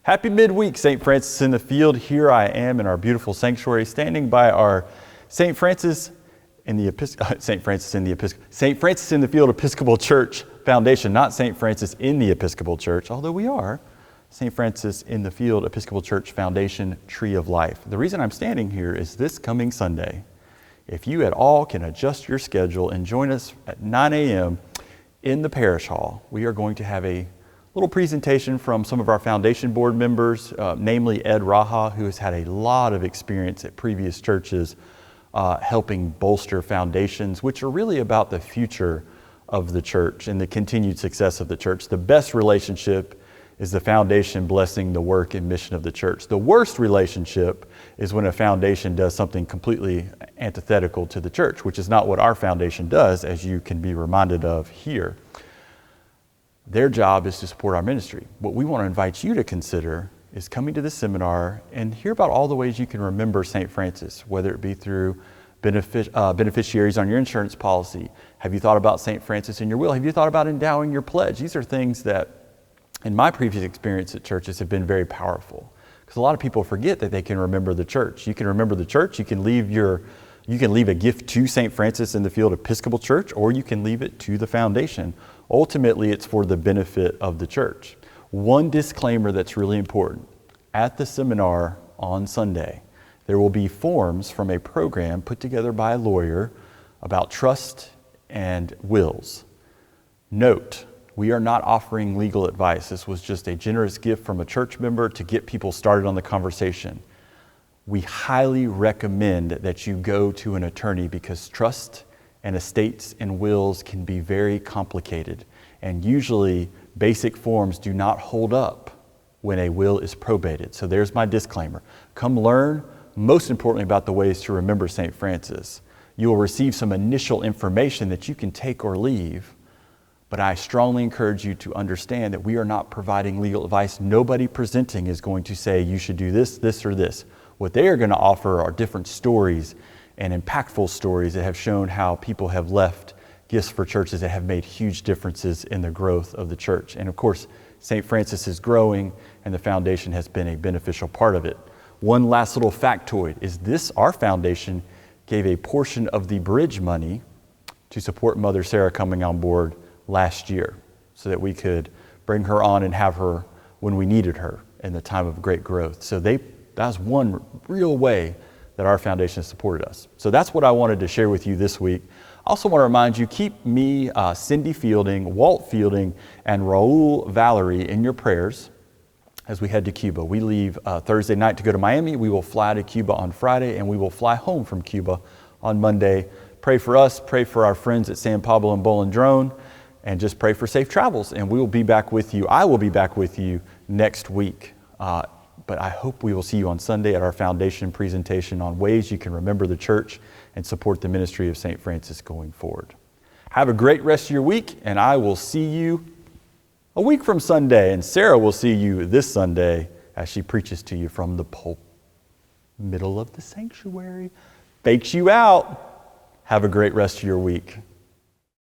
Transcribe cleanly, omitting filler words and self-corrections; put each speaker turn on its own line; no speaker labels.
Happy midweek, St. Francis in the field. Here I am in our beautiful sanctuary, standing by our St. Francis in the Field Episcopal Church Foundation, not St. Francis in the Episcopal Church, although we are St. Francis in the Field Episcopal Church Foundation Tree of Life. The reason I'm standing here is this coming Sunday. If you at all can adjust your schedule and join us at 9 a.m. in the parish hall, we are going to have a little presentation from some of our foundation board members, namely Ed Raha, who has had a lot of experience at previous churches helping bolster foundations, which are really about the future of the church and the continued success of the church. The best relationship is the foundation blessing the work and mission of the church. The worst relationship is when a foundation does something completely antithetical to the church, which is not what our foundation does, as you can be reminded of here. Their job is to support our ministry. What we want to invite you to consider is coming to the seminar and hear about all the ways you can remember St. Francis, whether it be through beneficiaries on your insurance policy. Have you thought about St. Francis in your will? Have you thought about endowing your pledge? These are things that, in my previous experience at churches, have been very powerful. Because a lot of people forget that they can remember the church. You can remember the church. You can leave a gift to St. Francis in the Field Episcopal Church, or you can leave it to the foundation. Ultimately, it's for the benefit of the church. One disclaimer that's really important. At the seminar on Sunday, there will be forms from a program put together by a lawyer about trust and wills. Note, we are not offering legal advice. This was just a generous gift from a church member to get people started on the conversation. We highly recommend that you go to an attorney because trust and estates and wills can be very complicated. And usually basic forms do not hold up when a will is probated. So there's my disclaimer. Come learn, most importantly, about the ways to remember St. Francis. You will receive some initial information that you can take or leave, but I strongly encourage you to understand that we are not providing legal advice. Nobody presenting is going to say you should do this, this, or this. What they are going to offer are different stories and impactful stories that have shown how people have left gifts for churches that have made huge differences in the growth of the church. And of course, St. Francis is growing and the foundation has been a beneficial part of it. One last little factoid is our foundation gave a portion of the bridge money to support Mother Sarah coming on board last year so that we could bring her on and have her when we needed her in the time of great growth. So that's one real way that our foundation has supported us. So that's what I wanted to share with you this week. I also want to remind you, keep me, Cindy Fielding, Walt Fielding, and Raul Valerie in your prayers as we head to Cuba. We leave Thursday night to go to Miami. We will fly to Cuba on Friday, and we will fly home from Cuba on Monday. Pray for us, pray for our friends at San Pablo and Bolandrón, and just pray for safe travels. And we will be back with you. I will be back with you next week. But I hope we will see you on Sunday at our foundation presentation on ways you can remember the church and support the ministry of St. Francis going forward. Have a great rest of your week, and I will see you a week from Sunday, and Sarah will see you this Sunday as she preaches to you from the middle of the sanctuary. Fakes you out. Have a great rest of your week.